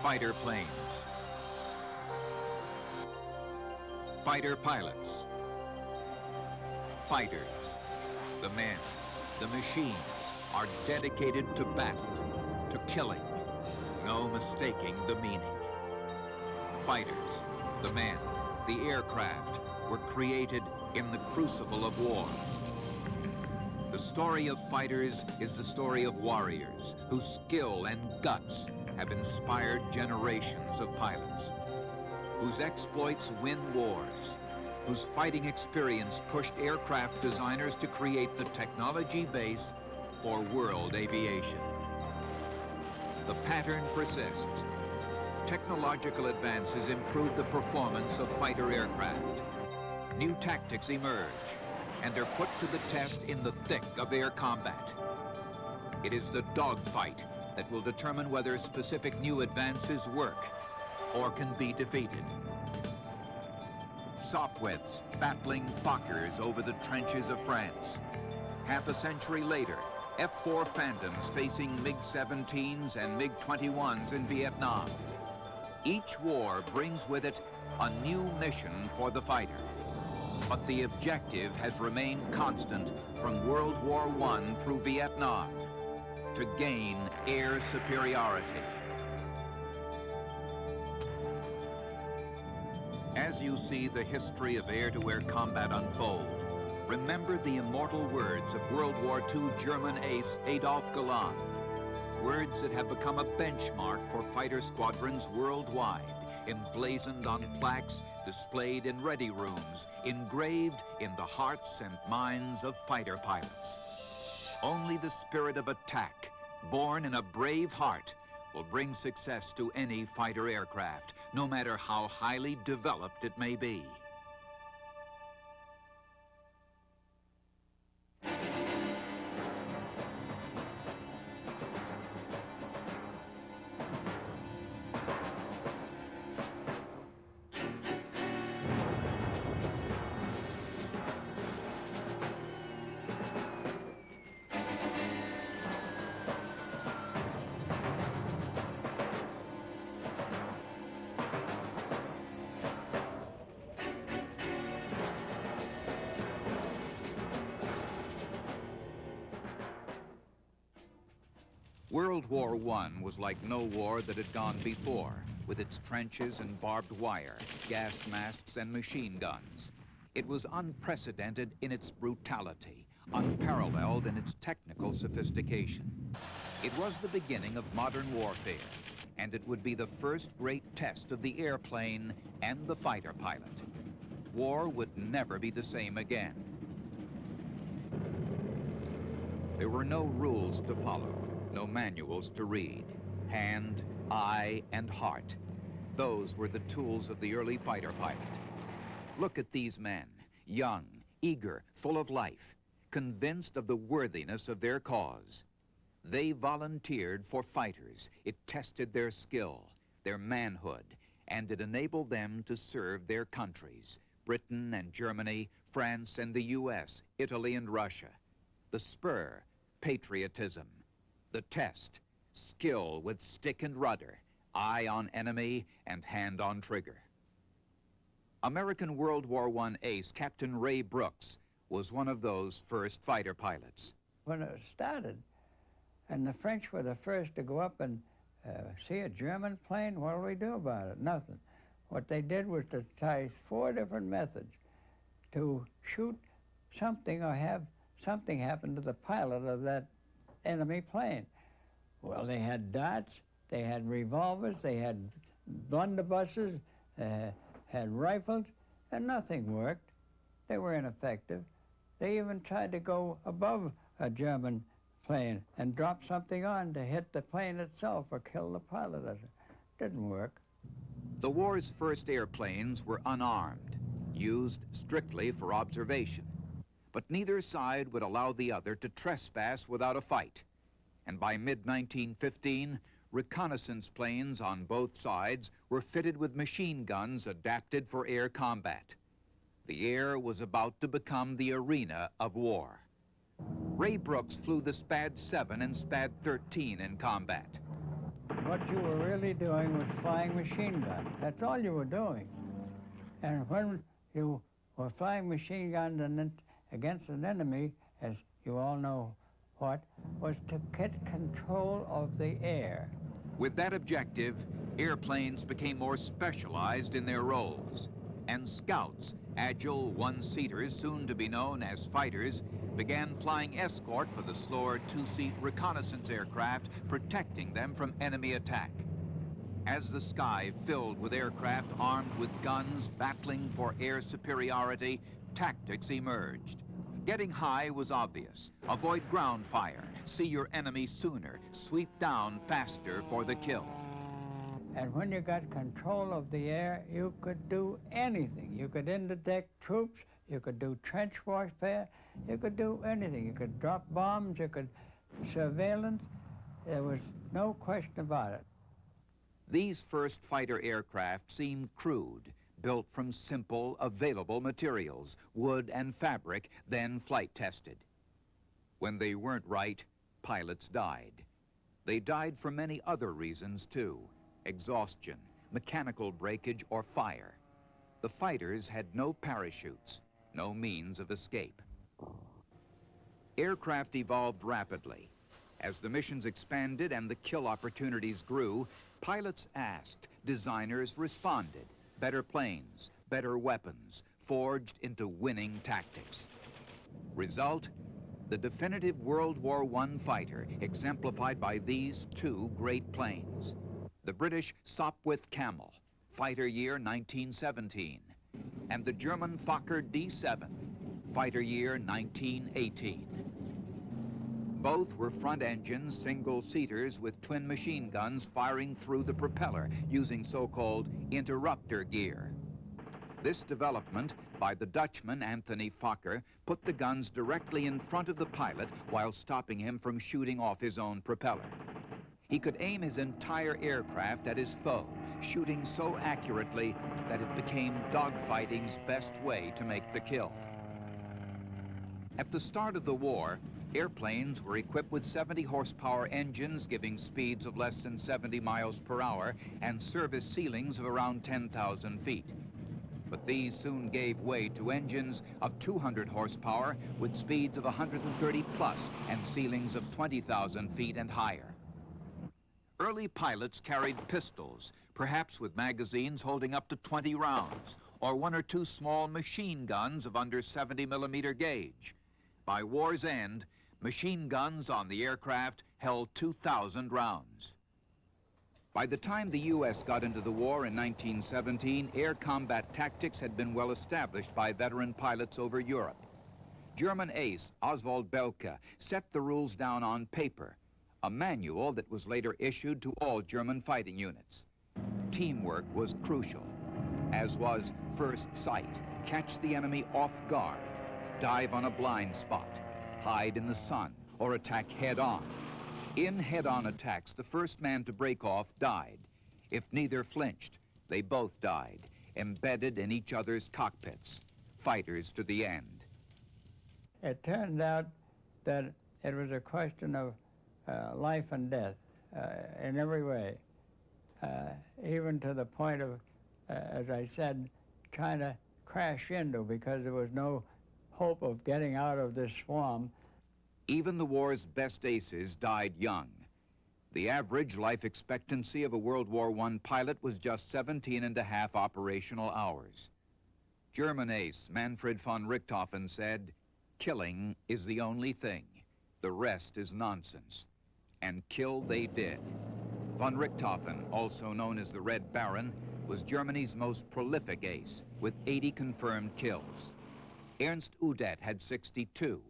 Fighter planes. Fighter pilots. Fighters. The men, the machines are dedicated to battle, to killing. No mistaking the meaning. Fighters, the men, the aircraft were created in the crucible of war. The story of fighters is the story of warriors whose skill and guts have inspired generations of pilots, whose exploits win wars, whose fighting experience pushed aircraft designers to create the technology base for world aviation. The pattern persists. Technological advances improve the performance of fighter aircraft. New tactics emerge, and they're put to the test in the thick of air combat. It is the dogfight that will determine whether specific new advances work or can be defeated. Sopwiths battling Fokkers over the trenches of France. Half a century later, F-4 Phantoms facing MiG-17s and MiG-21s in Vietnam. Each war brings with it a new mission for the fighter. But the objective has remained constant from World War I through Vietnam: to gain air superiority. As you see the history of air-to-air combat unfold, remember the immortal words of World War II German ace Adolf Galland. Words that have become a benchmark for fighter squadrons worldwide, emblazoned on plaques, displayed in ready rooms, engraved in the hearts and minds of fighter pilots. Only the spirit of attack, born in a brave heart, will bring success to any fighter aircraft, no matter how highly developed it may be. World War I was like no war that had gone before, with its trenches and barbed wire, gas masks and machine guns. It was unprecedented in its brutality, unparalleled in its technical sophistication. It was the beginning of modern warfare, and it would be the first great test of the airplane and the fighter pilot. War would never be the same again. There were no rules to follow. No manuals to read. Hand, eye, and heart. Those were the tools of the early fighter pilot. Look at these men, young, eager, full of life, convinced of the worthiness of their cause. They volunteered for fighters. It tested their skill, their manhood, and it enabled them to serve their countries, Britain and Germany, France and the US, Italy and Russia. The spur, patriotism. The test, skill with stick and rudder, eye on enemy and hand on trigger. American World War I ace Captain Ray Brooks was one of those first fighter pilots. When it started, and the French were the first to go up and see a German plane, what do we do about it? Nothing. What they did was to try 4 different methods to shoot something or have something happen to the pilot of that enemy plane. Well, they had darts, they had revolvers, they had blunderbusses, had rifles, and nothing worked. They were ineffective. They even tried to go above a German plane and drop something on to hit the plane itself or kill the pilot of it. Didn't work. The war's first airplanes were unarmed, used strictly for observation. But neither side would allow the other to trespass without a fight. And by mid-1915, reconnaissance planes on both sides were fitted with machine guns adapted for air combat. The air was about to become the arena of war. Ray Brooks flew the SPAD-7 and SPAD-13 in combat. what you were really doing was flying machine guns. That's all you were doing. And when you were flying machine guns against an enemy, as you all know what, was to get control of the air. With that objective, airplanes became more specialized in their roles, and scouts, agile one-seaters, soon to be known as fighters, began flying escort for the slower two-seat reconnaissance aircraft, protecting them from enemy attack. As the sky filled with aircraft armed with guns battling for air superiority, tactics emerged. Getting high was obvious. Avoid ground fire, see your enemy sooner, sweep down faster for the kill. And when you got control of the air, you could do anything. You could interdict troops, you could do trench warfare, you could do anything. You could drop bombs, you could surveillance. There was no question about it. These first fighter aircraft seemed crude, built from simple, available materials, wood and fabric, then flight tested. When they weren't right, pilots died. They died for many other reasons, too. Exhaustion, mechanical breakage, or fire. The fighters had no parachutes, no means of escape. Aircraft evolved rapidly. As the missions expanded and the kill opportunities grew, pilots asked, designers responded. Better planes, better weapons, forged into winning tactics. Result, the definitive World War I fighter, exemplified by these two great planes. The British Sopwith Camel, fighter year 1917, and the German Fokker D-7, fighter year 1918. Both were front-engine single-seaters with twin machine guns firing through the propeller using so-called interrupter gear. This development by the Dutchman Anthony Fokker put the guns directly in front of the pilot while stopping him from shooting off his own propeller. He could aim his entire aircraft at his foe, shooting so accurately that it became dogfighting's best way to make the kill. At the start of the war, airplanes were equipped with 70 horsepower engines giving speeds of less than 70 miles per hour and service ceilings of around 10,000 feet. But these soon gave way to engines of 200 horsepower with speeds of 130 plus and ceilings of 20,000 feet and higher. Early pilots carried pistols, perhaps with magazines holding up to 20 rounds, or one or two small machine guns of under 70 millimeter gauge. By war's end, machine guns on the aircraft held 2,000 rounds. By the time the U.S. got into the war in 1917, air combat tactics had been well established by veteran pilots over Europe. German ace Oswald Belke set the rules down on paper, a manual that was later issued to all German fighting units. Teamwork was crucial, as was first sight, catch the enemy off guard, dive on a blind spot, hide in the sun, or attack head-on. In head-on attacks, the first man to break off died. If neither flinched, they both died, embedded in each other's cockpits, fighters to the end. It turned out that it was a question of life and death in every way, even to the point of, as I said, trying to crash into because there was no hope of getting out of this swarm. Even the war's best aces died young. The average life expectancy of a World War I pilot was just 17 and a half operational hours. German ace Manfred von Richthofen said, "Killing is the only thing. The rest is nonsense." And kill they did. Von Richthofen, also known as the Red Baron, was Germany's most prolific ace, with 80 confirmed kills. Ernst Udet had 62,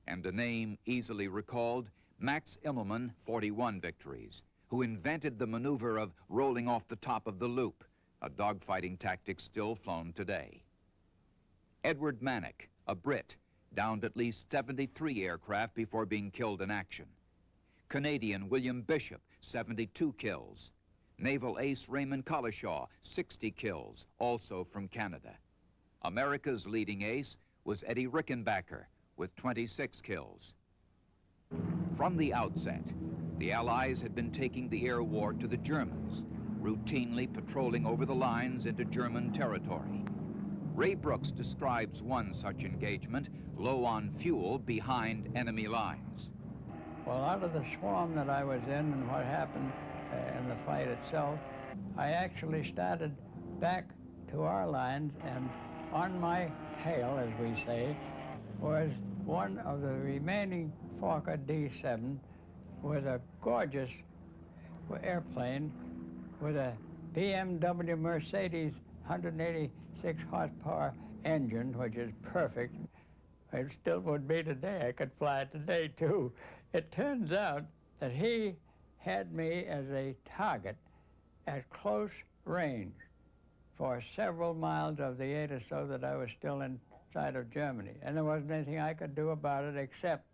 and a name easily recalled, Max Immelmann, 41 victories, who invented the maneuver of rolling off the top of the loop, a dogfighting tactic still flown today. Edward Manock, a Brit, downed at least 73 aircraft before being killed in action. Canadian William Bishop, 72 kills. Naval ace Raymond Collishaw, 60 kills, also from Canada. America's leading ace was Eddie Rickenbacker, with 26 kills. From the outset, The Allies had been taking the air war to the Germans, routinely patrolling over the lines into German territory. Ray Brooks describes one such engagement, low on fuel behind enemy lines. Well, out of the swarm that I was in and what happened in the fight itself, I actually started back to our lines, and on my tail, as we say, was one of the remaining Fokker D-7 with a gorgeous airplane with a BMW Mercedes 186 horsepower engine, which is perfect. It still would be today. I could fly it today, too. It turns out that he had me as a target at close range for several miles of the 8 or so that I was still inside of Germany. And there wasn't anything I could do about it except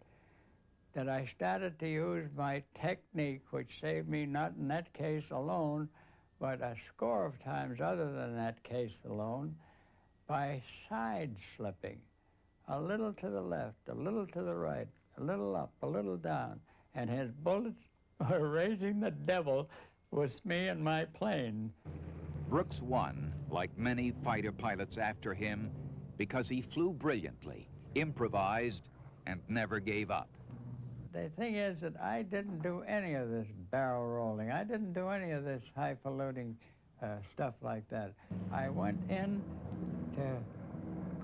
that I started to use my technique, which saved me not in that case alone, but a score of times other than that case alone, by side slipping. A little to the left, a little to the right, a little up, a little down, and his bullets were raising the devil with me and my plane. Brooks won, like many fighter pilots after him, because he flew brilliantly, improvised, and never gave up. The thing is that I didn't do any of this barrel rolling. I didn't do any of this highfalutin stuff like that. I went in to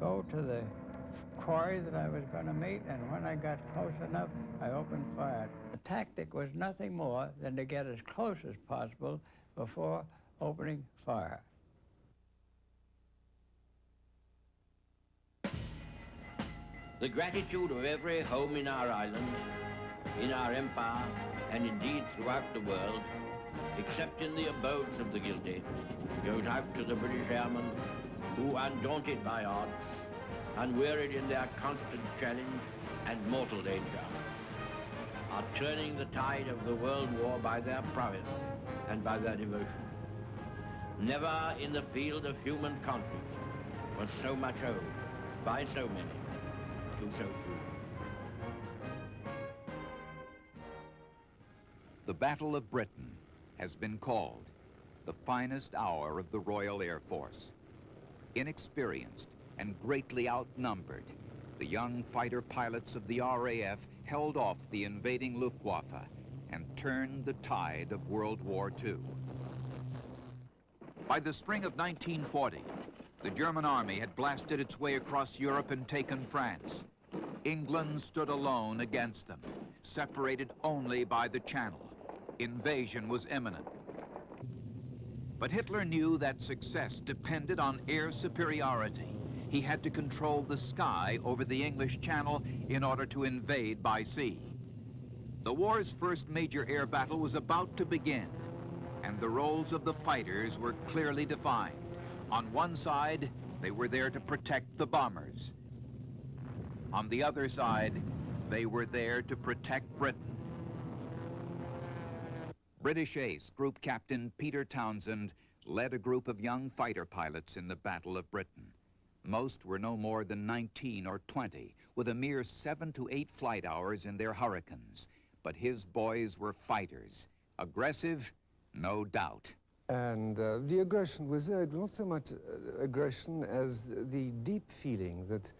go to the quarry that I was going to meet, and when I got close enough, I opened fire. The tactic was nothing more than to get as close as possible before opening fire. The gratitude of every home in our island, in our empire, and indeed throughout the world, except in the abodes of the guilty, goes out to the British airmen who, undaunted by odds, unwearied in their constant challenge and mortal danger, are turning the tide of the world war by their prowess and by their devotion. Never in the field of human conflict was so much owed by so many to so few. The Battle of Britain has been called the finest hour of the Royal Air Force. Inexperienced and greatly outnumbered, the young fighter pilots of the RAF held off the invading Luftwaffe and turned the tide of World War II. By the spring of 1940, the German army had blasted its way across Europe and taken France. England stood alone against them, separated only by the Channel. Invasion was imminent. But Hitler knew that success depended on air superiority. He had to control the sky over the English Channel in order to invade by sea. The war's first major air battle was about to begin, and the roles of the fighters were clearly defined. On one side, they were there to protect the bombers. On the other side, they were there to protect Britain. British ace Group Captain Peter Townsend led a group of young fighter pilots in the Battle of Britain. Most were no more than 19 or 20, with a mere 7 to 8 flight hours in their Hurricanes. But his boys were fighters. Aggressive, no doubt. And the aggression was there, not so much aggression as the deep feeling that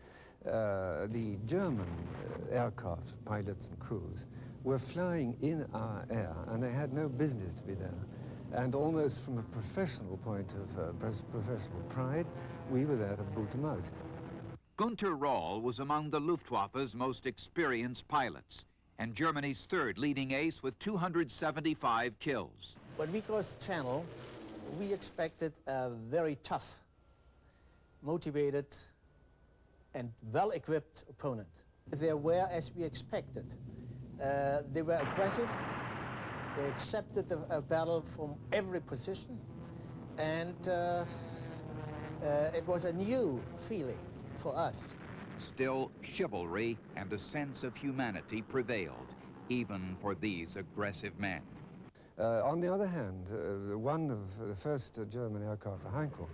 the German aircraft pilots and crews were flying in our air, and they had no business to be there. And almost from a professional point of professional pride, we were there to boot them out. Günter Roll was among the Luftwaffe's most experienced pilots, and Germany's third leading ace with 275 kills. When we crossed the Channel, we expected a very tough, motivated, and well-equipped opponent. They were as we expected. They were aggressive. They accepted a battle from every position, and it was a new feeling for us. Still, chivalry and a sense of humanity prevailed, even for these aggressive men. On the other hand, one of the first German aircraft, a Heinkel,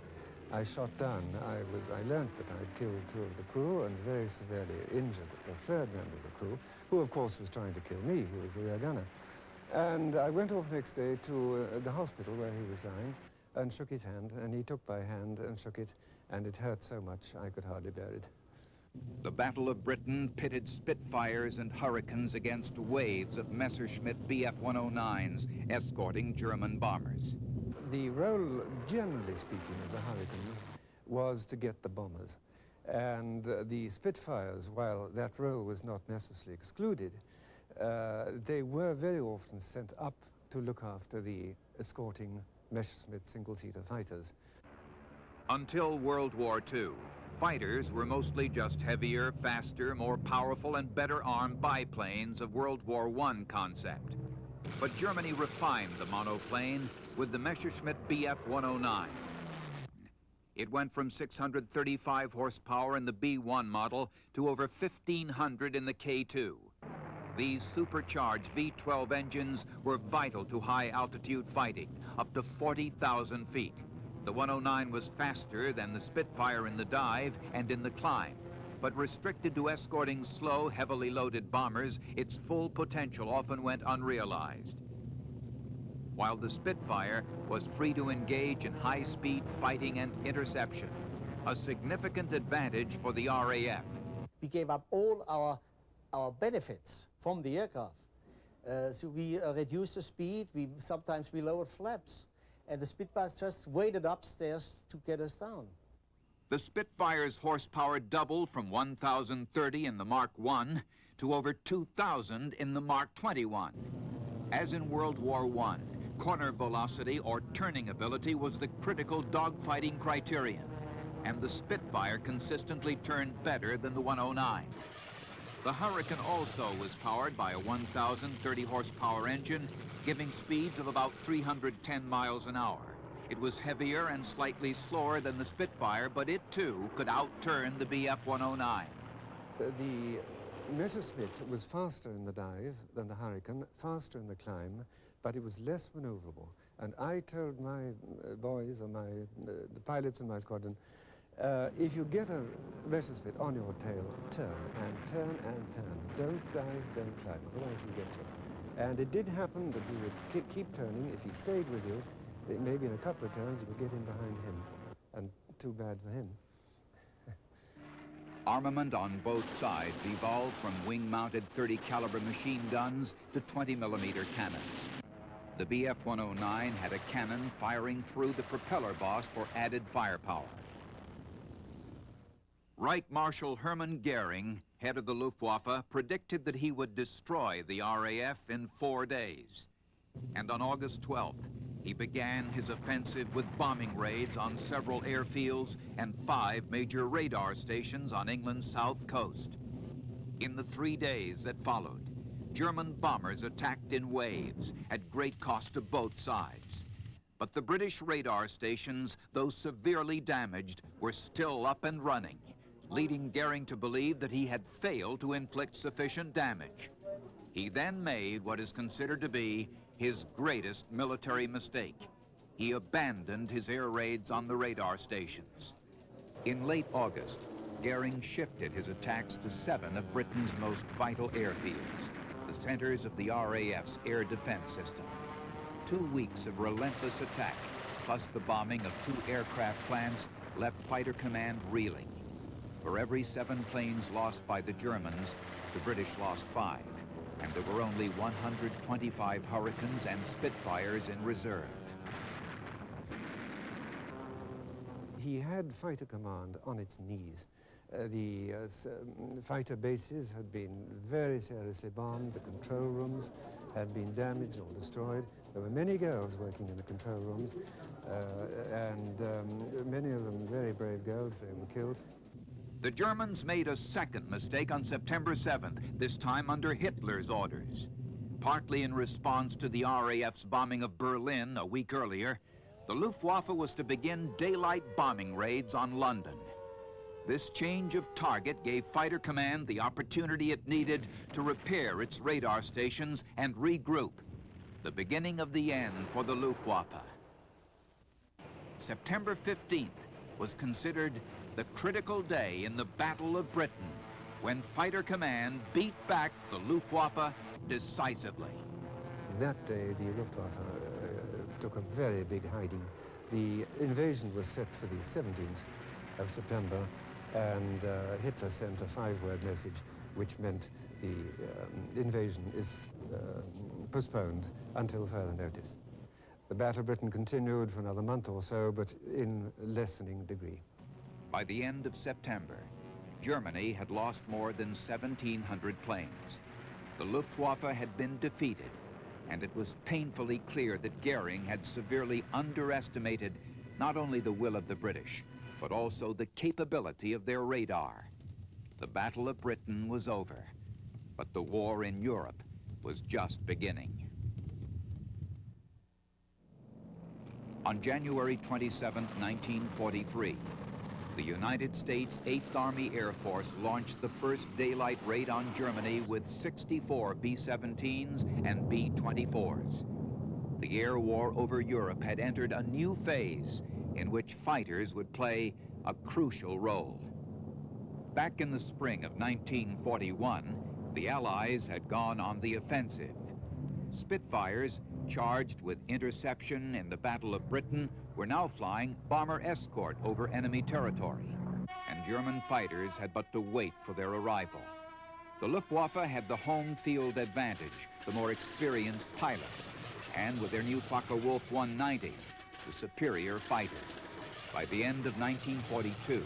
I shot down. I learned that I'd killed 2 of the crew and very severely injured the third member of the crew, who of course was trying to kill me. He was the rear gunner. And I went off next day to the hospital where he was lying and shook his hand, and he took my hand and shook it, and it hurt so much I could hardly bear it. The Battle of Britain pitted Spitfires and Hurricanes against waves of Messerschmitt Bf-109s escorting German bombers. The role, generally speaking, of the Hurricanes was to get the bombers. And the Spitfires, while that role was not necessarily excluded, they were very often sent up to look after the escorting Messerschmitt single-seater fighters. Until World War II, fighters were mostly just heavier, faster, more powerful, and better armed biplanes of World War I concept. But Germany refined the monoplane with the Messerschmitt Bf-109. It went from 635 horsepower in the B1 model to over 1,500 in the K2. These supercharged V-12 engines were vital to high-altitude fighting, up to 40,000 feet. The 109 was faster than the Spitfire in the dive and in the climb, but restricted to escorting slow, heavily loaded bombers, its full potential often went unrealized. While the Spitfire was free to engage in high-speed fighting and interception, a significant advantage for the RAF. We gave up all our benefits from the aircraft. So we reduced the speed, sometimes we lowered flaps, and the Spitfires just waited upstairs to get us down. The Spitfire's horsepower doubled from 1,030 in the Mark I to over 2,000 in the Mark 21. As in World War I, corner velocity or turning ability was the critical dogfighting criterion, and the Spitfire consistently turned better than the 109. The Hurricane also was powered by a 1,030 horsepower engine, giving speeds of about 310 miles an hour. It was heavier and slightly slower than the Spitfire, but it too could outturn the Bf-109. The Messerschmitt was faster in the dive than the Hurricane, faster in the climb, but it was less maneuverable. And I told my boys, or the pilots in my squadron, if you get a Messerschmitt on your tail, turn and turn and turn. Don't dive, don't climb, otherwise he'll get you. And it did happen that you would keep turning. If he stayed with you, maybe in a couple of turns you would get in behind him. And too bad for him. Armament on both sides evolved from wing-mounted 30 caliber machine guns to 20mm cannons. The Bf-109 had a cannon firing through the propeller boss for added firepower. Reich Marshal Hermann Goering, head of the Luftwaffe, predicted that he would destroy the RAF in 4 days. And on August 12th, he began his offensive with bombing raids on several airfields and 5 major radar stations on England's south coast. In the 3 days that followed, German bombers attacked in waves at great cost to both sides. But the British radar stations, though severely damaged, were still up and running, leading Goering to believe that he had failed to inflict sufficient damage. He then made what is considered to be his greatest military mistake. He abandoned his air raids on the radar stations. In late August, Goering shifted his attacks to 7 of Britain's most vital airfields, the centers of the RAF's air defense system. 2 weeks of relentless attack, plus the bombing of 2 aircraft plants, left Fighter Command reeling. For every 7 planes lost by the Germans, the British lost 5, and there were only 125 Hurricanes and Spitfires in reserve. He had Fighter Command on its knees. The fighter bases had been very seriously bombed. The control rooms had been damaged or destroyed. There were many girls working in the control rooms, and many of them very brave girls. They were killed. The Germans made a second mistake on September 7th, this time under Hitler's orders. Partly in response to the RAF's bombing of Berlin a week earlier, the Luftwaffe was to begin daylight bombing raids on London. This change of target gave Fighter Command the opportunity it needed to repair its radar stations and regroup. The beginning of the end for the Luftwaffe. September 15th was considered the critical day in the Battle of Britain, when Fighter Command beat back the Luftwaffe decisively. that day, the Luftwaffe took a very big hiding. The invasion was set for the 17th of September, and Hitler sent a 5-word message which meant the invasion is postponed until further notice. The Battle of Britain continued for another month or so, but in lessening degree. By the end of September, Germany had lost more than 1,700 planes. The Luftwaffe had been defeated, and it was painfully clear that Goering had severely underestimated not only the will of the British, but also the capability of their radar. The Battle of Britain was over, but the war in Europe was just beginning. On January 27, 1943, the United States 8th Army Air Force launched the first daylight raid on Germany with 64 B-17s and B-24s. The air war over Europe had entered a new phase in which fighters would play a crucial role. Back in the spring of 1941, the Allies had gone on the offensive. Spitfires, charged with interception in the Battle of Britain, were now flying bomber escort over enemy territory, and German fighters had but to wait for their arrival. The Luftwaffe had the home field advantage, the more experienced pilots, and with their new Focke-Wulf 190, the superior fighter. By the end of 1942,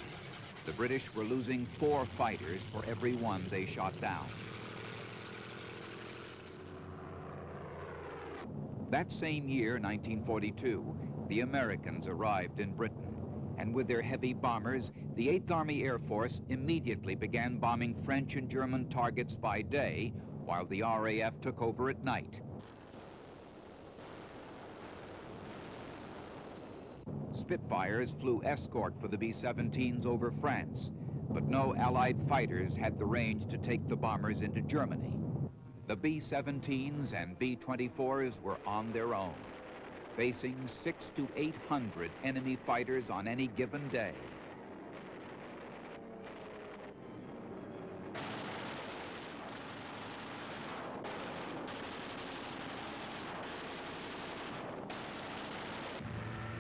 the British were losing 4 fighters for every one they shot down. That same year, 1942, the Americans arrived in Britain, and with their heavy bombers, the 8th Army Air Force immediately began bombing French and German targets by day, while the RAF took over at night. Spitfires flew escort for the B-17s over France, but no Allied fighters had the range to take the bombers into Germany. The B-17s and B-24s were on their own, facing 600 to 800 enemy fighters on any given day.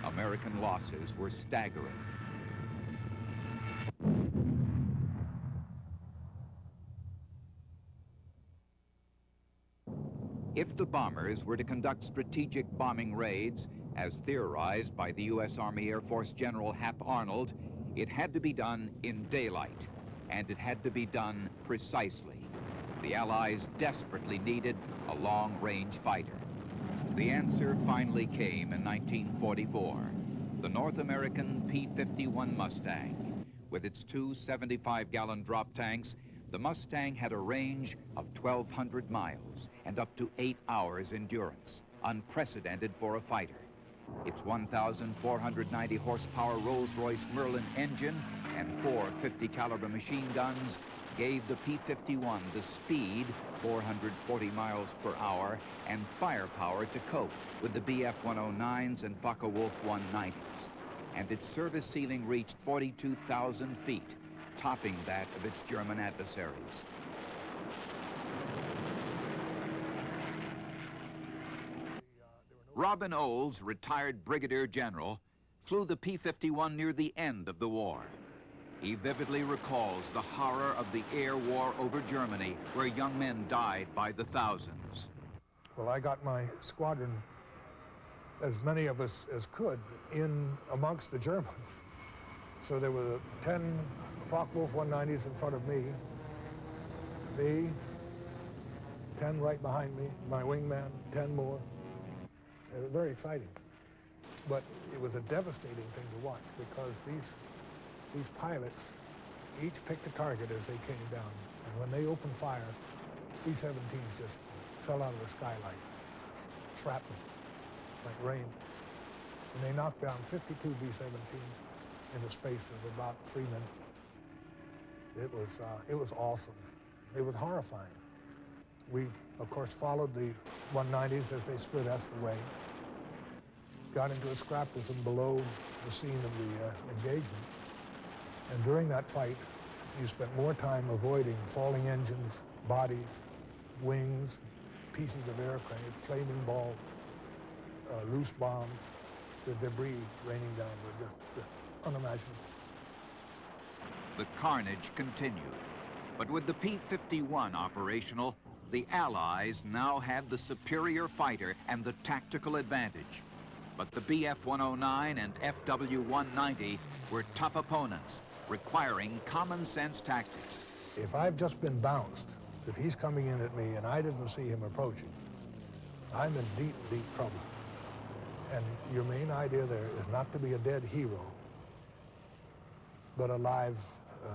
American losses were staggering. If the bombers were to conduct strategic bombing raids, as theorized by the U.S. Army Air Force General Hap Arnold, it had to be done in daylight, and it had to be done precisely. The Allies desperately needed a long-range fighter. The answer finally came in 1944. The North American P-51 Mustang. With its 2 75-gallon drop tanks, the Mustang had a range of 1,200 miles and up to 8 hours endurance, unprecedented for a fighter. Its 1,490 horsepower Rolls-Royce Merlin engine and 4 50-caliber machine guns gave the P-51 the speed, 440 miles per hour, and firepower to cope with the Bf-109s and Focke-Wulf 190s. And its service ceiling reached 42,000 feet, topping that of its German adversaries. Robin Olds, retired brigadier general, flew the P-51 near the end of the war. He vividly recalls the horror of the air war over Germany, where young men died by the thousands. Well, I got my squadron, as many of us as could, in amongst the Germans. So there were 10 Focke-Wulf 190s in front of me, me, 10 right behind me, my wingman, 10 more. It was very exciting. But it was a devastating thing to watch because these pilots each picked a target as they came down. And when they opened fire, B-17s just fell out of the sky like shrapnel, like rain. And they knocked down 52 B-17s in a space of about 3 minutes. It was awesome. It was horrifying. We, of course, followed the 190s as they split us the way, got into a scrap with them below the scene of the engagement. And during that fight, you spent more time avoiding falling engines, bodies, wings, pieces of aircraft, flaming balls, loose bombs, the debris raining down were just unimaginable. The carnage continued. But with the P-51 operational, the Allies now had the superior fighter and the tactical advantage. But the BF-109 and FW-190 were tough opponents, requiring common sense tactics. If I've just been bounced, if he's coming in at me and I didn't see him approaching, I'm in deep, deep trouble. And your main idea there is not to be a dead hero, but a live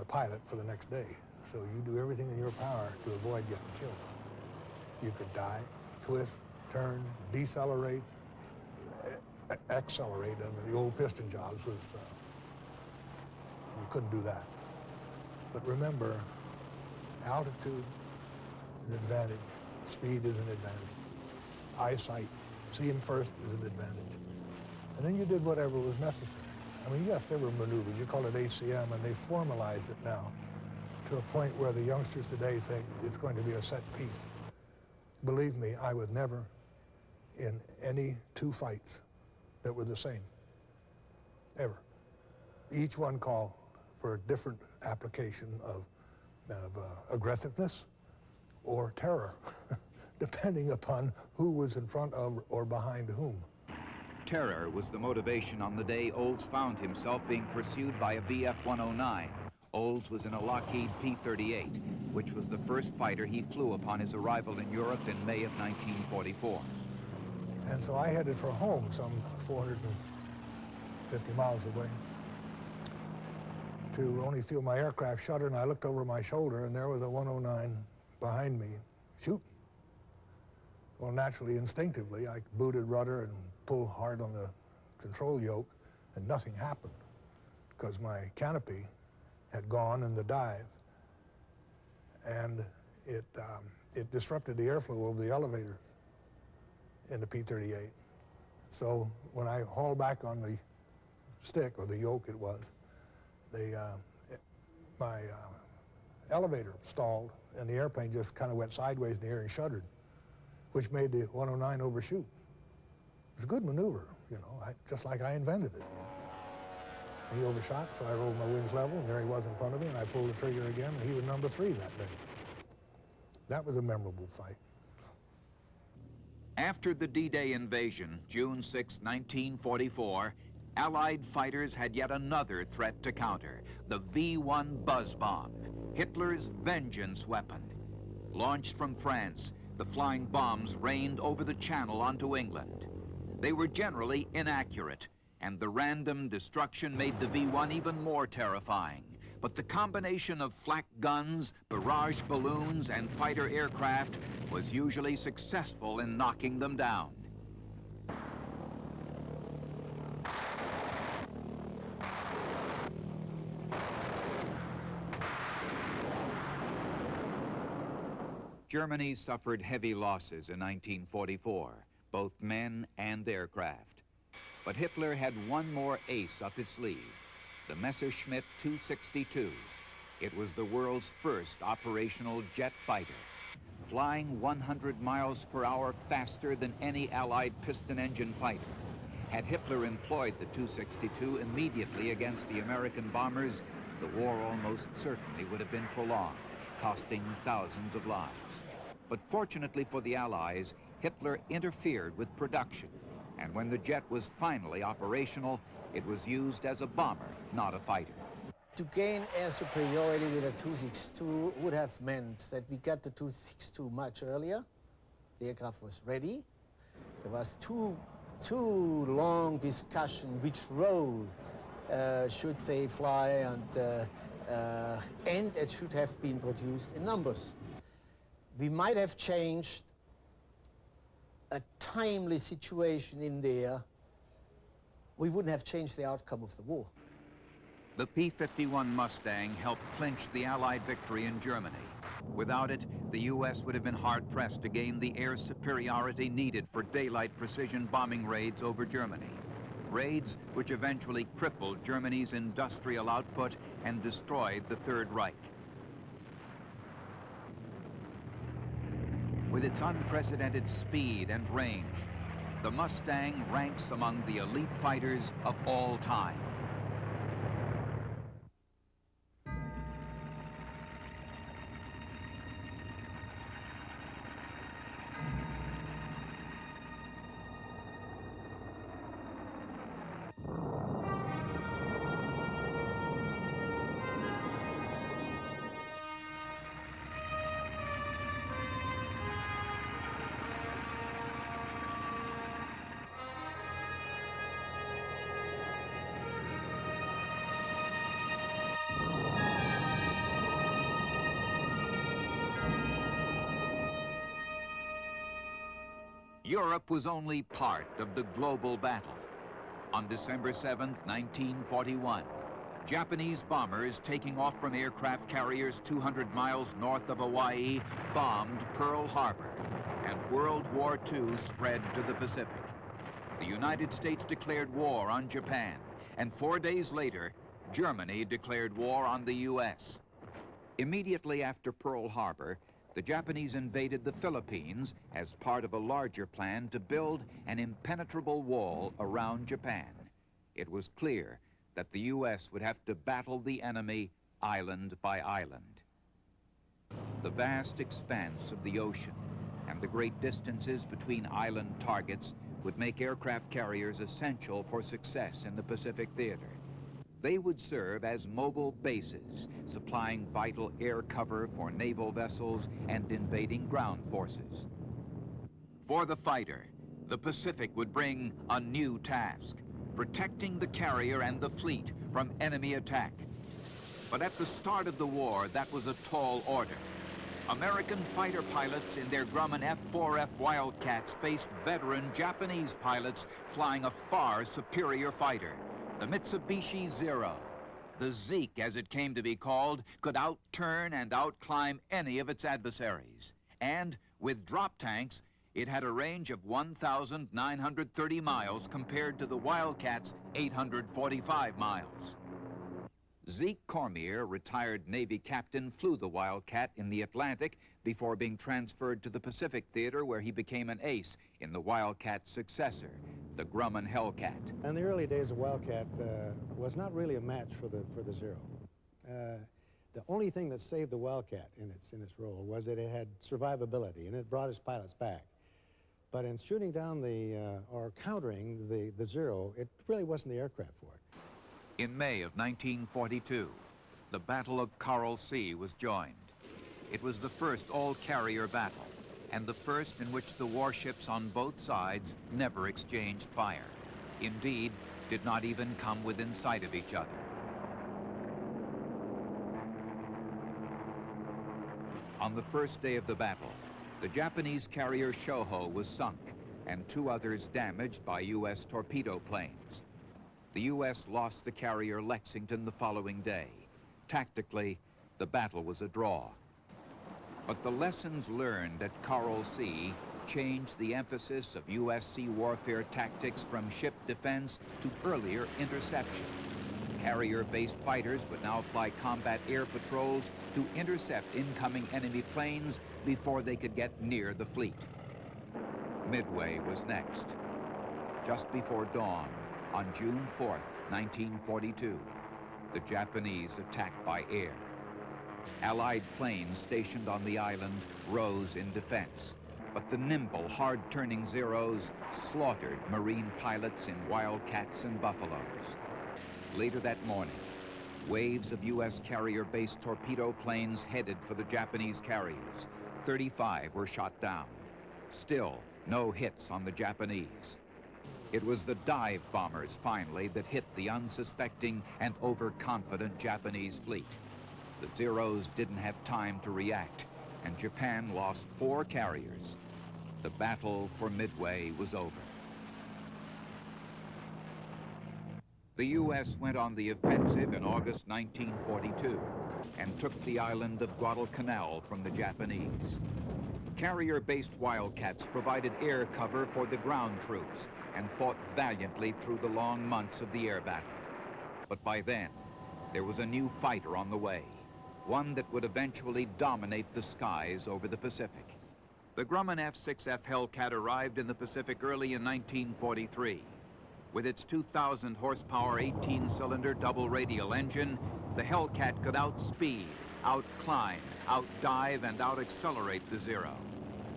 pilot for the next day. So you do everything in your power to avoid getting killed. You could die, twist, turn, decelerate, accelerate. I mean, the old piston jobs was, you couldn't do that. But remember, altitude is an advantage, speed is an advantage, eyesight, seeing first is an advantage. And then you did whatever was necessary. I mean, yes, there were maneuvers, you call it ACM, and they formalize it now to a point where the youngsters today think it's going to be a set piece. Believe me, I was never in any two fights that were the same, ever. Each one called for a different application of aggressiveness or terror, depending upon who was in front of or behind whom. Terror was the motivation on the day Olds found himself being pursued by a BF-109. Olds was in a Lockheed P-38, which was the first fighter he flew upon his arrival in Europe in May of 1944. And so I headed for home, some 450 miles away, to only feel my aircraft shudder, and I looked over my shoulder, and there was a 109 behind me shooting. Well, naturally, instinctively, I booted rudder and pulled hard on the control yoke, and nothing happened because my canopy had gone in the dive, and it disrupted the airflow over the elevators in the P-38. So when I hauled back on the stick, or the yoke it was, my elevator stalled, and the airplane just kind of went sideways in the air and shuddered, which made the 109 overshoot. It was a good maneuver, you know, just like I invented it. He overshot, so I rolled my wings level, and there he was in front of me, and I pulled the trigger again, and he was number 3 that day. That was a memorable fight. After the D-Day invasion, June 6, 1944, Allied fighters had yet another threat to counter, the V-1 buzz bomb, Hitler's vengeance weapon. Launched from France, the flying bombs rained over the Channel onto England. They were generally inaccurate, and the random destruction made the V-1 even more terrifying. But the combination of flak guns, barrage balloons, and fighter aircraft was usually successful in knocking them down. Germany suffered heavy losses in 1944, both men and aircraft. But Hitler had one more ace up his sleeve, the Messerschmitt 262. It was the world's first operational jet fighter, flying 100 miles per hour faster than any Allied piston engine fighter. Had Hitler employed the 262 immediately against the American bombers, the war almost certainly would have been prolonged, costing thousands of lives. But fortunately for the Allies, Hitler interfered with production, and when the jet was finally operational, it was used as a bomber, not a fighter. To gain air superiority with a 262 would have meant that we got the 262 much earlier. The aircraft was ready. There was too long discussion which role should they fly, and it should have been produced in numbers. We might have changed a timely situation in there. We wouldn't have changed the outcome of the war. The P-51 Mustang helped clinch the Allied victory in Germany. Without it, the U.S. would have been hard-pressed to gain the air superiority needed for daylight precision bombing raids over Germany. Raids which eventually crippled Germany's industrial output and destroyed the Third Reich. With its unprecedented speed and range, the Mustang ranks among the elite fighters of all time. Europe was only part of the global battle. On December 7th, 1941, Japanese bombers taking off from aircraft carriers 200 miles north of Hawaii bombed Pearl Harbor, and World War II spread to the Pacific. The United States declared war on Japan, and 4 days later, Germany declared war on the U.S. Immediately after Pearl Harbor, the Japanese invaded the Philippines as part of a larger plan to build an impenetrable wall around Japan. It was clear that the U.S. would have to battle the enemy island by island. The vast expanse of the ocean and the great distances between island targets would make aircraft carriers essential for success in the Pacific theater. They would serve as mobile bases, supplying vital air cover for naval vessels and invading ground forces. For the fighter, the Pacific would bring a new task, protecting the carrier and the fleet from enemy attack. But at the start of the war, that was a tall order. American fighter pilots in their Grumman F-4F Wildcats faced veteran Japanese pilots flying a far superior fighter, the Mitsubishi Zero. The Zeke, as it came to be called, could outturn and outclimb any of its adversaries. And with drop tanks, it had a range of 1,930 miles compared to the Wildcat's 845 miles. Zeke Cormier, retired Navy captain, flew the Wildcat in the Atlantic before being transferred to the Pacific Theater, where he became an ace in the Wildcat's successor, the Grumman Hellcat. In the early days, the Wildcat was not really a match for the Zero. The only thing that saved the Wildcat in its role was that it had survivability, and it brought its pilots back. But in shooting down or countering the Zero, it really wasn't the aircraft for it. In May of 1942, the Battle of Coral Sea was joined. It was the first all-carrier battle, and the first in which the warships on both sides never exchanged fire. Indeed, did not even come within sight of each other. On the first day of the battle, the Japanese carrier Shoho was sunk, and 2 others damaged by U.S. torpedo planes. The U.S. lost the carrier Lexington the following day. Tactically, the battle was a draw. But the lessons learned at Coral Sea changed the emphasis of U.S. sea warfare tactics from ship defense to earlier interception. Carrier-based fighters would now fly combat air patrols to intercept incoming enemy planes before they could get near the fleet. Midway was next. Just before dawn, on June 4th, 1942, the Japanese attacked by air. Allied planes stationed on the island rose in defense, but the nimble, hard-turning Zeros slaughtered Marine pilots in Wildcats and Buffaloes. Later that morning, waves of U.S. carrier-based torpedo planes headed for the Japanese carriers. 35 were shot down. Still, no hits on the Japanese. It was the dive bombers, finally, that hit the unsuspecting and overconfident Japanese fleet. The Zeros didn't have time to react, and Japan lost 4 carriers. The battle for Midway was over. The U.S. went on the offensive in August 1942 and took the island of Guadalcanal from the Japanese. Carrier-based Wildcats provided air cover for the ground troops and fought valiantly through the long months of the air battle. But by then, there was a new fighter on the way, one that would eventually dominate the skies over the Pacific. The Grumman F-6F Hellcat arrived in the Pacific early in 1943. With its 2,000 horsepower, 18-cylinder double radial engine, the Hellcat could outspeed, outclimb, outdive, and out-accelerate the Zero.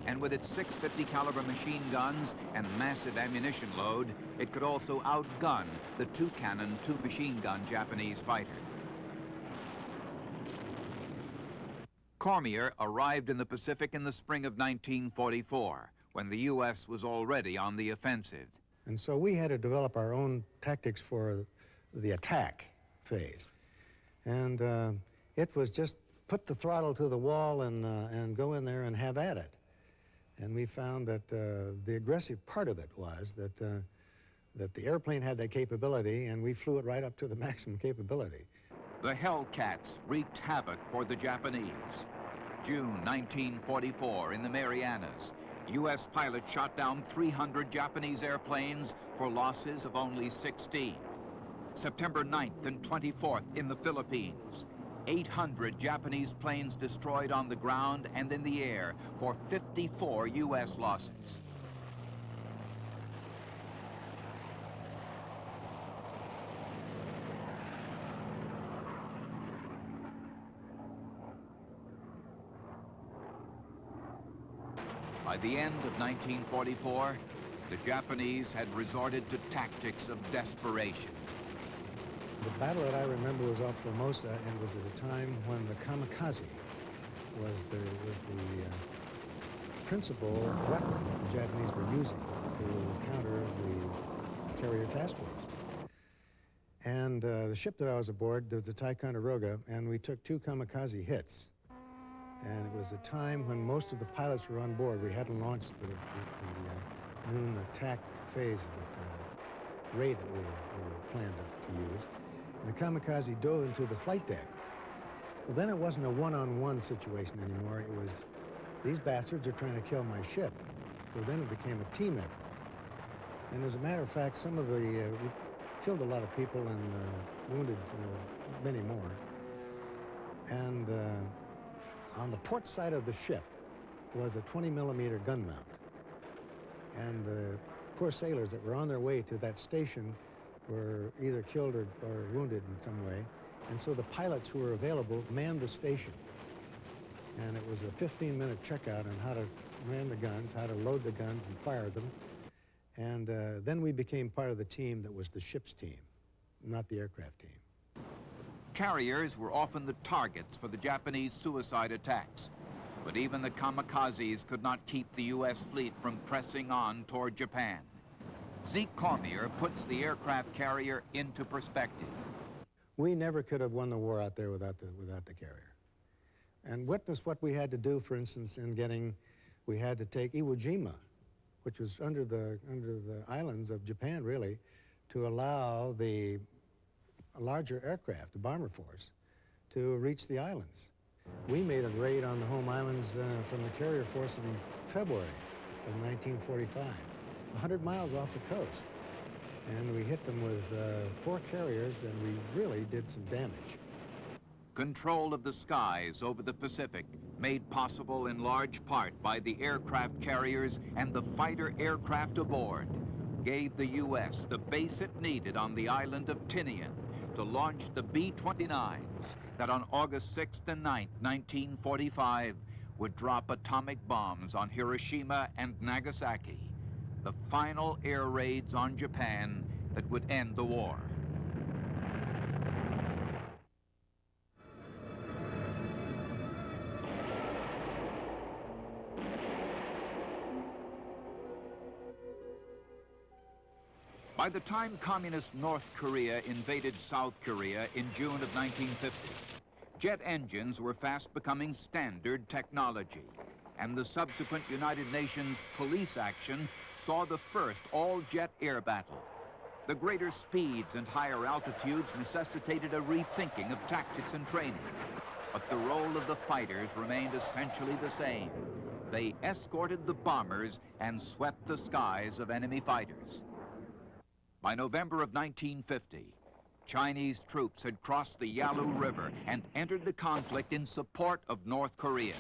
And with its 650 caliber machine guns and massive ammunition load, it could also outgun the two-cannon, two-machine gun Japanese fighter. Cormier arrived in the Pacific in the spring of 1944, when the U.S. was already on the offensive. And so we had to develop our own tactics for the attack phase. And it was just put the throttle to the wall and go in there and have at it. And we found that the aggressive part of it was that the airplane had that capability, and we flew it right up to the maximum capability. The Hellcats wreaked havoc for the Japanese. June 1944, in the Marianas, U.S. pilots shot down 300 Japanese airplanes for losses of only 16. September 9th and 24th in the Philippines, 800 Japanese planes destroyed on the ground and in the air for 54 U.S. losses. By the end of 1944, the Japanese had resorted to tactics of desperation. The battle that I remember was off Formosa, and was at a time when the kamikaze was the principal weapon that the Japanese were using to counter the carrier task force. And the ship that I was aboard, there was the Ticonderoga, and we took 2 kamikaze hits. And it was a time when most of the pilots were on board. We hadn't launched the noon attack phase of it, the ray that we were planned to use. And the kamikaze dove into the flight deck. Well, then it wasn't a one-on-one situation anymore. It was, these bastards are trying to kill my ship. So then it became a team effort. And as a matter of fact, some of the, we killed a lot of people and wounded many more. And on the port side of the ship was a 20-millimeter gun mount. And the poor sailors that were on their way to that station were either killed or wounded in some way. And so the pilots who were available manned the station. And it was a 15-minute checkout on how to man the guns, how to load the guns and fire them. And then we became part of the team that was the ship's team, not the aircraft team. Carriers were often the targets for the Japanese suicide attacks. But even the kamikazes could not keep the U.S. fleet from pressing on toward Japan. Zeke Cormier puts the aircraft carrier into perspective. We never could have won the war out there without the carrier. And witness what we had to do, for instance, in getting, we had to take Iwo Jima, which was under the islands of Japan, really, to allow the larger aircraft, the bomber force, to reach the islands. We made a raid on the home islands from the carrier force in February of 1945, 100 miles off the coast. And we hit them with 4 carriers, and we really did some damage. Control of the skies over the Pacific, made possible in large part by the aircraft carriers and the fighter aircraft aboard, gave the U.S. the base it needed on the island of Tinian to launch the B-29s that on August 6th and 9th, 1945, would drop atomic bombs on Hiroshima and Nagasaki, the final air raids on Japan that would end the war. By the time communist North Korea invaded South Korea in June of 1950, jet engines were fast becoming standard technology, and the subsequent United Nations police action saw the first all-jet air battle. The greater speeds and higher altitudes necessitated a rethinking of tactics and training, but the role of the fighters remained essentially the same. They escorted the bombers and swept the skies of enemy fighters. By November of 1950, Chinese troops had crossed the Yalu River and entered the conflict in support of North Korea.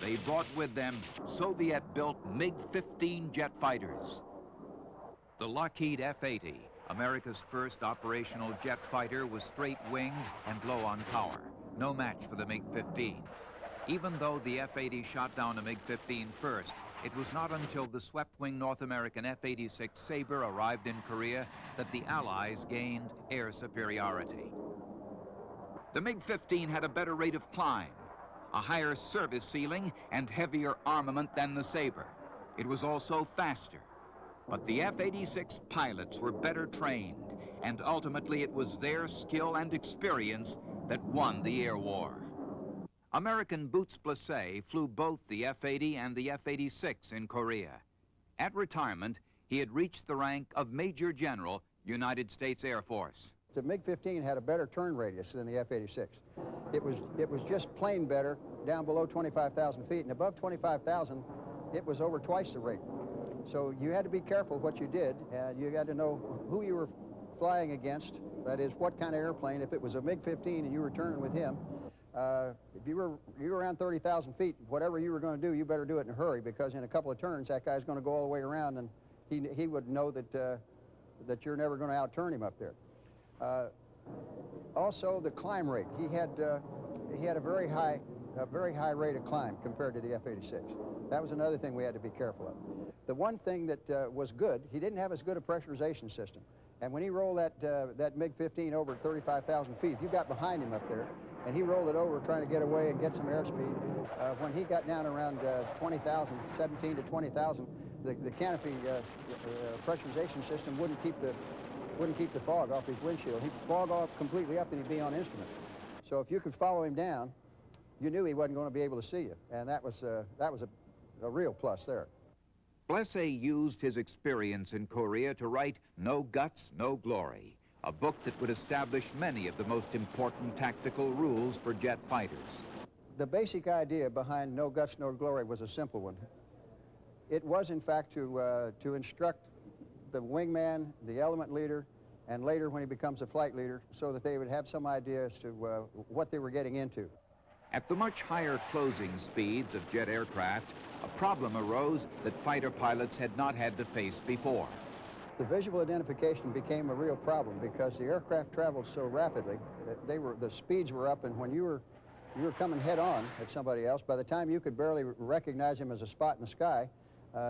they brought with them Soviet-built MiG-15 jet fighters. The Lockheed F-80, America's first operational jet fighter, was straight-winged and low on power, no match for the MiG-15. Even though the F-80 shot down a MiG-15 first, it was not until the swept-wing North American F-86 Sabre arrived in Korea that the Allies gained air superiority. The MiG-15 had a better rate of climb, a higher service ceiling, and heavier armament than the Sabre. It was also faster. But the F-86 pilots were better trained, and ultimately it was their skill and experience that won the air war. American Boots Blessé flew both the F-80 and the F-86 in Korea. At retirement, he had reached the rank of Major General, United States Air Force. The MiG-15 had a better turn radius than the F-86. It was just plain better down below 25,000 feet, and above 25,000, it was over twice the rate. So you had to be careful what you did, and you had to know who you were flying against, that is, what kind of airplane. If it was a MiG-15 and you were turning with him, if you were around 30,000 feet, whatever you were going to do, you better do it in a hurry, because in a couple of turns, that guy's going to go all the way around, and he would know that you're never going to out-turn him up there. Also, the climb rate. He had a very high rate of climb compared to the F-86. That was another thing we had to be careful of. The one thing that was good, he didn't have as good a pressurization system. And when he rolled that MiG-15 over 35,000 feet, if you got behind him up there, and he rolled it over trying to get away and get some airspeed, when he got down around 20,000, 17 to 20,000, the canopy pressurization system wouldn't keep the fog off his windshield. He'd fog off completely up and he'd be on instruments. So if you could follow him down, you knew he wasn't going to be able to see you. And that was a real plus there. Blessé used his experience in Korea to write No Guts, No Glory, a book that would establish many of the most important tactical rules for jet fighters. The basic idea behind No Guts, No Glory was a simple one. It was, in fact, to instruct the wingman, the element leader, and later when he becomes a flight leader, so that they would have some idea as to what they were getting into. At the much higher closing speeds of jet aircraft, a problem arose that fighter pilots had not had to face before. The visual identification became a real problem because the aircraft traveled so rapidly that the speeds were up, and when you were coming head on at somebody else, by the time you could barely recognize him as a spot in the sky,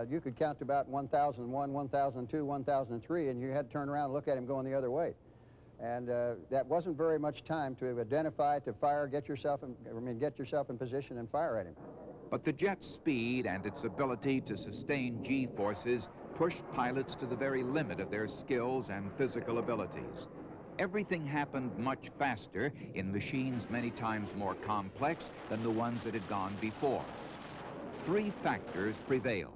you could count to about 1001, 1002, 1003, and you had to turn around and look at him going the other way. And that wasn't very much time to identify, to fire, get yourself in position and fire at him. But the jet's speed and its ability to sustain G-forces pushed pilots to the very limit of their skills and physical abilities. Everything happened much faster in machines many times more complex than the ones that had gone before. Three factors prevailed.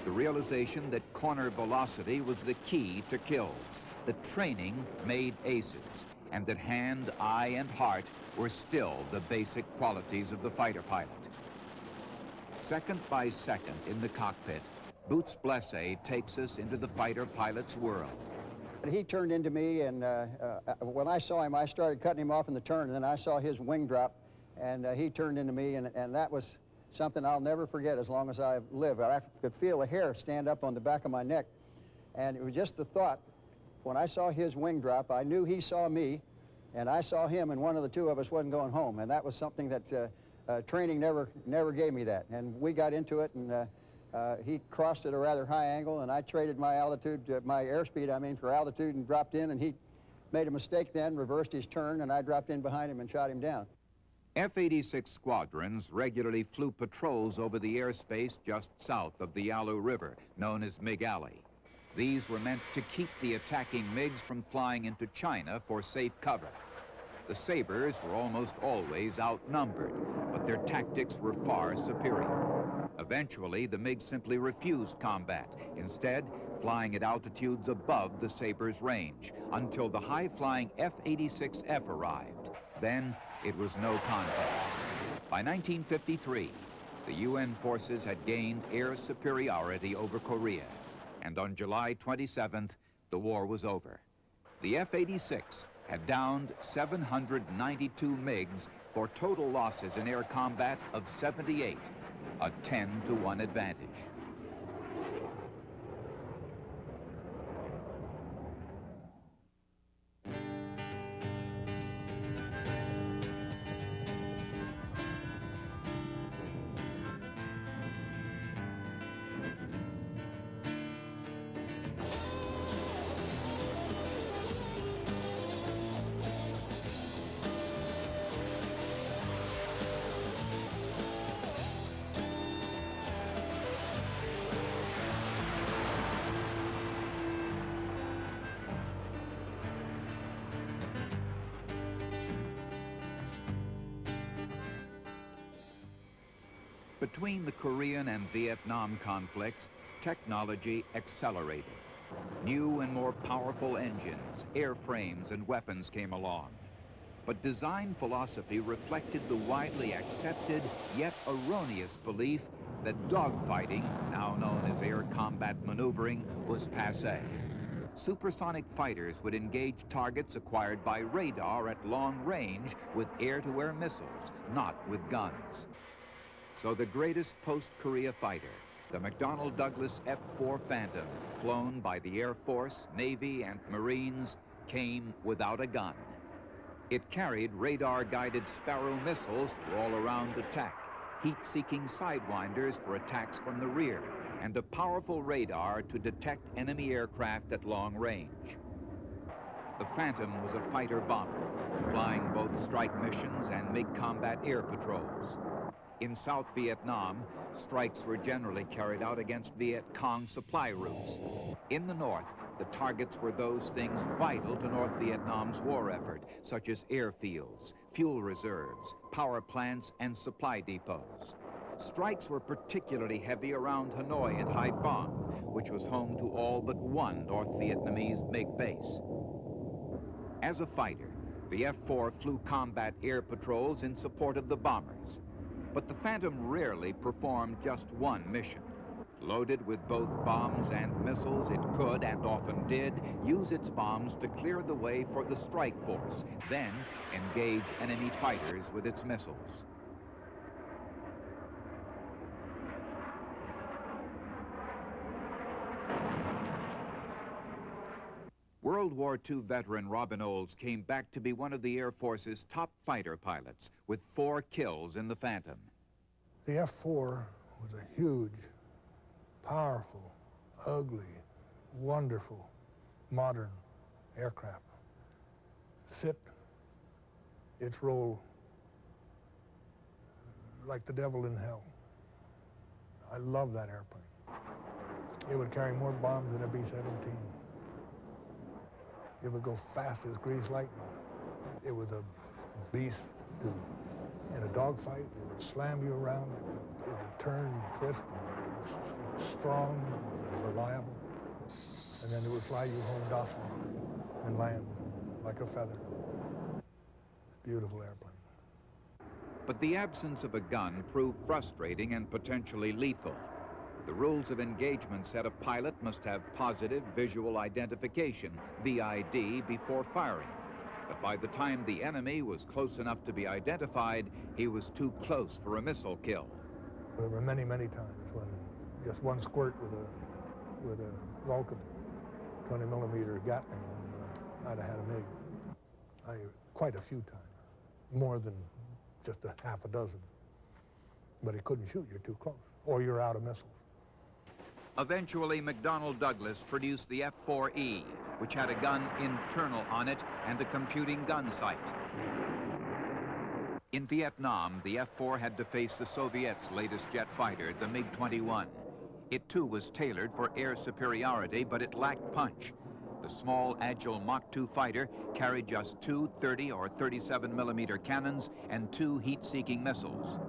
The realization that corner velocity was the key to kills, that training made aces, and that hand, eye, and heart were still the basic qualities of the fighter pilot. Second by second in the cockpit, Boots Blessé takes us into the fighter pilot's world. He turned into me, and when I saw him, I started cutting him off in the turn, and then I saw his wing drop, and he turned into me, and that was something I'll never forget as long as I live. I could feel the hair stand up on the back of my neck, and it was just the thought. When I saw his wing drop, I knew he saw me, and I saw him, and one of the two of us wasn't going home, and that was something that training never gave me that. And we got into it, and he crossed at a rather high angle, and I traded my altitude, my airspeed, I mean, for altitude, and dropped in, and he made a mistake then, reversed his turn, and I dropped in behind him and shot him down. F-86 squadrons regularly flew patrols over the airspace just south of the Yalu River, known as MiG Alley. These were meant to keep the attacking MiGs from flying into China for safe cover. The Sabres were almost always outnumbered, but their tactics were far superior. Eventually, the MiGs simply refused combat, instead flying at altitudes above the Sabres' range, until the high-flying F-86F arrived. Then it was no contest. By 1953, the UN forces had gained air superiority over Korea, and on July 27th, the war was over. The F-86 had downed 792 MiGs for total losses in air combat of 78. a 10-to-1 advantage. Between the Korean and Vietnam conflicts, technology accelerated. New and more powerful engines, airframes, and weapons came along. But design philosophy reflected the widely accepted yet erroneous belief that dogfighting, now known as air combat maneuvering, was passé. Supersonic fighters would engage targets acquired by radar at long range with air-to-air missiles, not with guns. So the greatest post-Korea fighter, the McDonnell Douglas F-4 Phantom, flown by the Air Force, Navy, and Marines, came without a gun. It carried radar-guided Sparrow missiles for all-around attack, heat-seeking sidewinders for attacks from the rear, and a powerful radar to detect enemy aircraft at long range. The Phantom was a fighter bomber, flying both strike missions and MiG combat air patrols. In South Vietnam, strikes were generally carried out against Viet Cong supply routes. In the north, the targets were those things vital to North Vietnam's war effort, such as airfields, fuel reserves, power plants, and supply depots. Strikes were particularly heavy around Hanoi and Haiphong, which was home to all but one North Vietnamese MiG base. As a fighter, the F-4 flew combat air patrols in support of the bombers. But the Phantom rarely performed just one mission. Loaded with both bombs and missiles, it could, and often did, use its bombs to clear the way for the strike force, then engage enemy fighters with its missiles. World War II veteran Robin Olds came back to be one of the Air Force's top fighter pilots, with 4 kills in the Phantom. The F-4 was a huge, powerful, ugly, wonderful, modern aircraft. Fit its role like the devil in hell. I love that airplane. It would carry more bombs than a B-17. It would go fast as greased lightning. It was a beast to, in a dogfight. It would slam you around. It would turn and twist. And it was strong and reliable. And then it would fly you home docilely and land like a feather. Beautiful airplane. But the absence of a gun proved frustrating and potentially lethal. The rules of engagement said a pilot must have positive visual identification, VID, before firing. But by the time the enemy was close enough to be identified, he was too close for a missile kill. There were many, many times when just one squirt with a Vulcan 20mm Gatling and I'd have had a MiG. Quite a few times, more than just a half a dozen. But he couldn't shoot, you're too close, or you're out of missiles. Eventually, McDonnell Douglas produced the F-4E, which had a gun internal on it and a computing gun sight. In Vietnam, the F-4 had to face the Soviets' latest jet fighter, the MiG-21. It too was tailored for air superiority, but it lacked punch. The small, agile Mach 2 fighter carried just 2 30 or 37mm cannons and 2 heat-seeking missiles.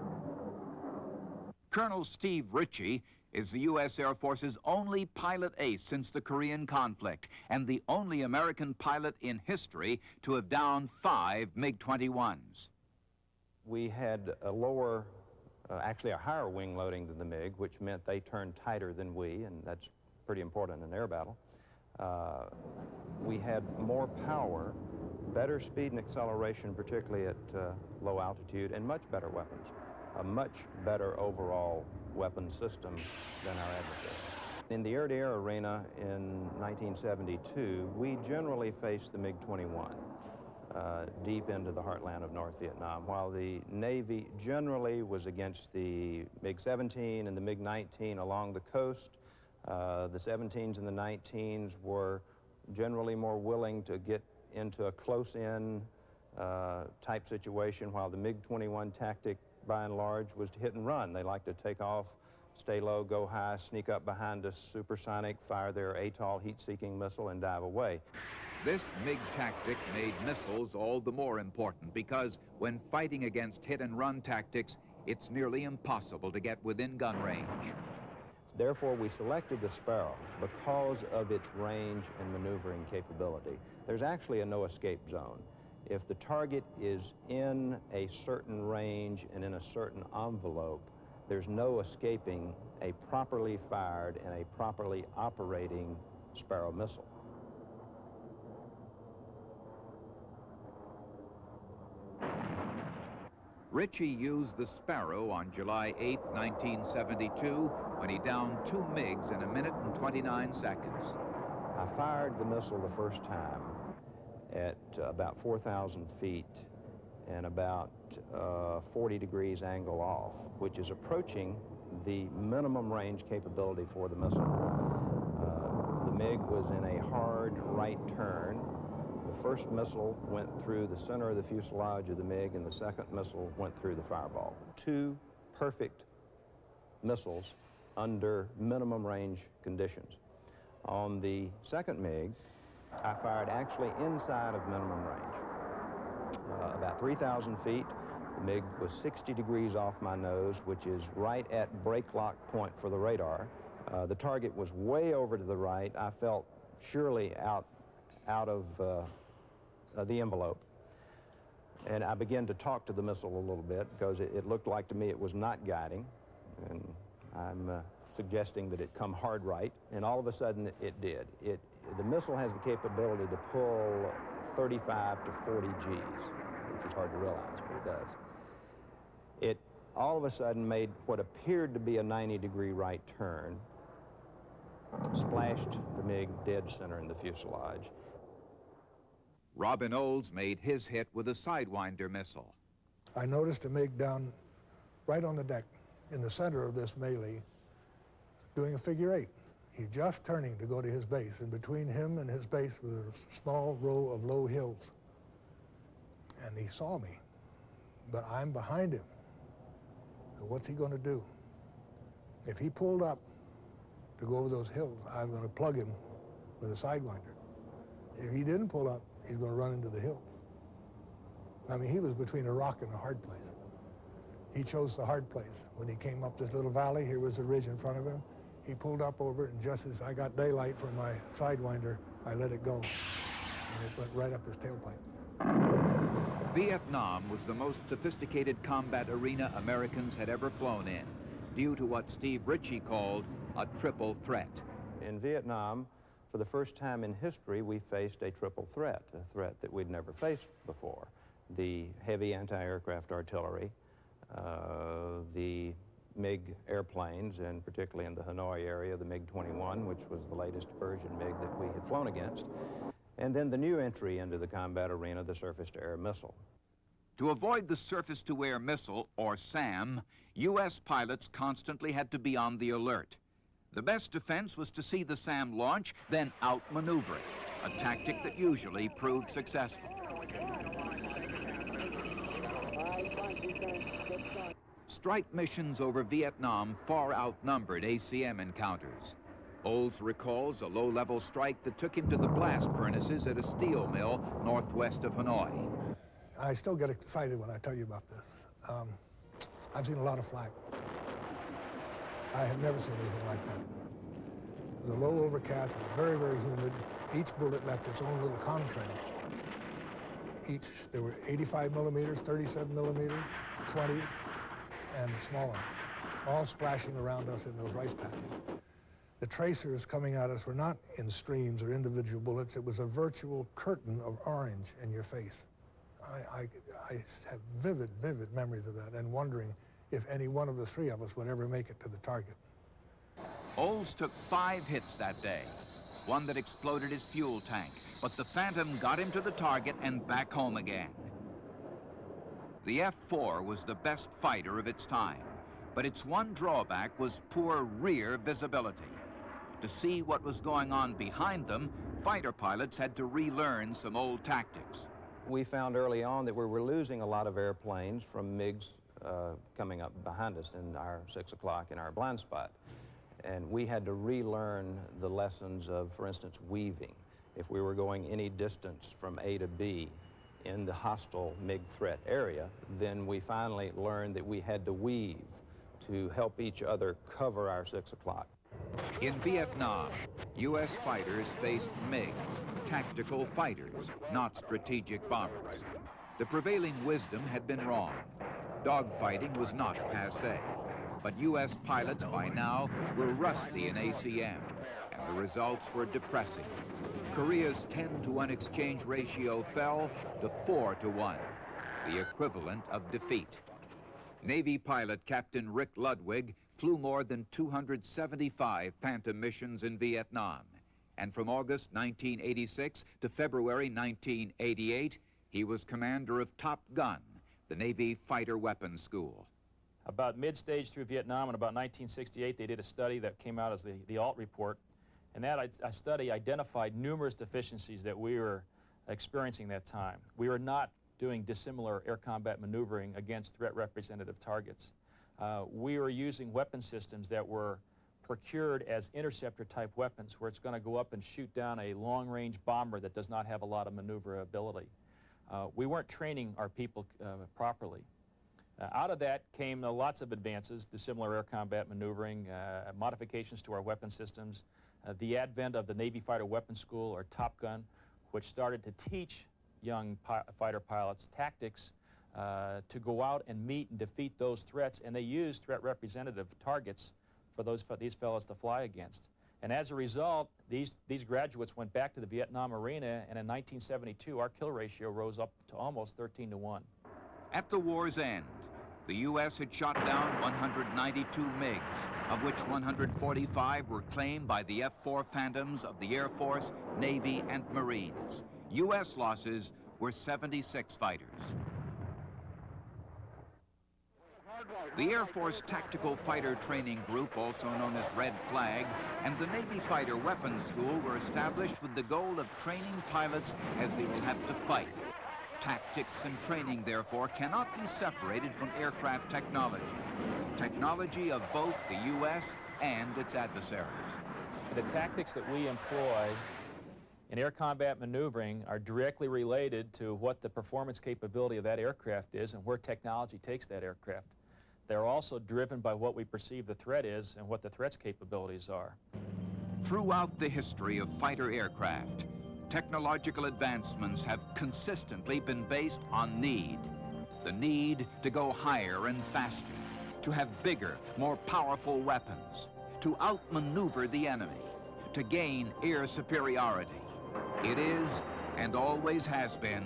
Colonel Steve Ritchie is the U.S. Air Force's only pilot ace since the Korean conflict, and the only American pilot in history to have downed 5 MiG-21s. We had a lower, actually a higher wing loading than the MiG, which meant they turned tighter than we, and that's pretty important in an air battle. We had more power, better speed and acceleration, particularly at low altitude, and much better weapons. a much better overall weapon system than our adversary. In the air-to-air arena in 1972, we generally faced the MiG-21 deep into the heartland of North Vietnam, while the Navy generally was against the MiG-17 and the MiG-19 along the coast. The 17s and the 19s were generally more willing to get into a close-in type situation, while the MiG-21 tactic, by and large, was to hit and run. They like to take off, stay low, go high, sneak up behind a supersonic, fire their ATOL heat-seeking missile, and dive away. This MiG tactic made missiles all the more important because when fighting against hit-and-run tactics, it's nearly impossible to get within gun range. Therefore, we selected the Sparrow because of its range and maneuvering capability. There's actually a no-escape zone. If the target is in a certain range and in a certain envelope, there's no escaping a properly fired and a properly operating Sparrow missile. Ritchie used the Sparrow on July 8, 1972, when he downed 2 MiGs in 1 minute and 29 seconds. I fired the missile the first time at about 4,000 feet and about 40 degrees angle off, which is approaching the minimum range capability for the missile. The MiG was in a hard right turn. The first missile went through the center of the fuselage of the MiG, and the second missile went through the fireball. 2 perfect missiles under minimum range conditions. On the second MiG, I fired actually inside of minimum range. About 3,000 feet, the MiG was 60 degrees off my nose, which is right at break lock point for the radar. The target was way over to the right. I felt surely out of the envelope. And I began to talk to the missile a little bit because it looked like to me it was not guiding. And I'm suggesting that it come hard right, and all of a sudden it did. The missile has the capability to pull 35 to 40 Gs, which is hard to realize, but it does. It all of a sudden made what appeared to be a 90-degree right turn, splashed the MiG dead center in the fuselage. Robin Olds made his hit with a Sidewinder missile. I noticed a MiG down right on the deck in the center of this melee doing a figure 8. He's just turning to go to his base, and between him and his base was a small row of low hills. And he saw me, but I'm behind him. So what's he going to do? If he pulled up to go over those hills, I'm going to plug him with a Sidewinder. If he didn't pull up, he's going to run into the hills. I mean, he was between a rock and a hard place. He chose the hard place. When he came up this little valley, here was the ridge in front of him. He pulled up over it, and just as I got daylight from my Sidewinder, I let it go, and it went right up his tailpipe. Vietnam was the most sophisticated combat arena Americans had ever flown in, due to what Steve Ritchie called a triple threat. In Vietnam, for the first time in history, we faced a triple threat, a threat that we'd never faced before. The heavy anti-aircraft artillery, the MiG airplanes, and particularly in the Hanoi area, the MiG-21, which was the latest version MiG that we had flown against, and then the new entry into the combat arena, the surface-to-air missile. To avoid the surface-to-air missile, or SAM, U.S. pilots constantly had to be on the alert. The best defense was to see the SAM launch, then outmaneuver it, a tactic that usually proved successful. Strike missions over Vietnam far outnumbered ACM encounters. Olds recalls a low-level strike that took him to the blast furnaces at a steel mill northwest of Hanoi. I still get excited when I tell you about this. I've seen a lot of flak. I had never seen anything like that. It was a low overcast, it was very, very humid. Each bullet left its own little contrail. There were 85 millimeters, 37 millimeters, 20s, and smaller, all splashing around us in those rice paddies. The tracers coming at us were not in streams or individual bullets. It was a virtual curtain of orange in your face. I have vivid, vivid memories of that, and wondering if any one of the three of us would ever make it to the target. Olds took 5 hits that day, one that exploded his fuel tank, but the Phantom got him to the target and back home again. The F-4 was the best fighter of its time, but its one drawback was poor rear visibility. To see what was going on behind them, fighter pilots had to relearn some old tactics. We found early on that we were losing a lot of airplanes from MiGs coming up behind us in our 6 o'clock in our blind spot. And we had to relearn the lessons of, for instance, weaving. If we were going any distance from A to B in the hostile MiG threat area, then we finally learned that we had to weave to help each other cover our 6 o'clock. In Vietnam, U.S. fighters faced MiGs, tactical fighters, not strategic bombers. The prevailing wisdom had been wrong. Dogfighting was not passé, but U.S. pilots by now were rusty in ACM, and the results were depressing. Korea's 10-to-1 exchange ratio fell to 4-to-1, the equivalent of defeat. Navy pilot Captain Rick Ludwig flew more than 275 Phantom missions in Vietnam, and from August 1986 to February 1988, he was commander of Top Gun, the Navy Fighter Weapons School. About mid-stage through Vietnam in about 1968, they did a study that came out as the ALT report, and that study identified numerous deficiencies that we were experiencing that time. We were not doing dissimilar air combat maneuvering against threat representative targets. We were using weapon systems that were procured as interceptor type weapons, where it's going to go up and shoot down a long-range bomber that does not have a lot of maneuverability. We weren't training our people properly. Out of that came lots of advances, dissimilar air combat maneuvering, modifications to our weapon systems, the advent of the Navy Fighter Weapons School, or Top Gun, which started to teach young fighter pilots tactics to go out and meet and defeat those threats, and they used threat representative targets for these fellows to fly against. And as a result, these graduates went back to the Vietnam arena, and in 1972, our kill ratio rose up to almost 13-to-1. At the war's end, the U.S. had shot down 192 MiGs, of which 145 were claimed by the F-4 Phantoms of the Air Force, Navy, and Marines. U.S. losses were 76 fighters. The Air Force Tactical Fighter Training Group, also known as Red Flag, and the Navy Fighter Weapons School were established with the goal of training pilots as they will have to fight. Tactics and training, therefore, cannot be separated from aircraft technology. Technology of both the U.S. and its adversaries. The tactics that we employ in air combat maneuvering are directly related to what the performance capability of that aircraft is and where technology takes that aircraft. They're also driven by what we perceive the threat is and what the threat's capabilities are. Throughout the history of fighter aircraft, technological advancements have consistently been based on need. The need to go higher and faster, to have bigger, more powerful weapons, to outmaneuver the enemy, to gain air superiority. It is, and always has been,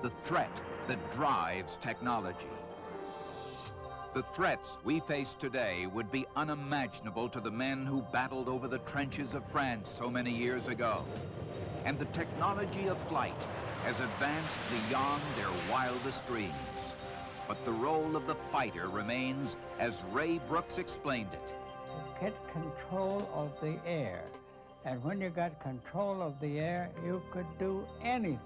the threat that drives technology. The threats we face today would be unimaginable to the men who battled over the trenches of France so many years ago. And the technology of flight has advanced beyond their wildest dreams. But the role of the fighter remains, as Ray Brooks explained it. Get control of the air. And when you got control of the air, you could do anything.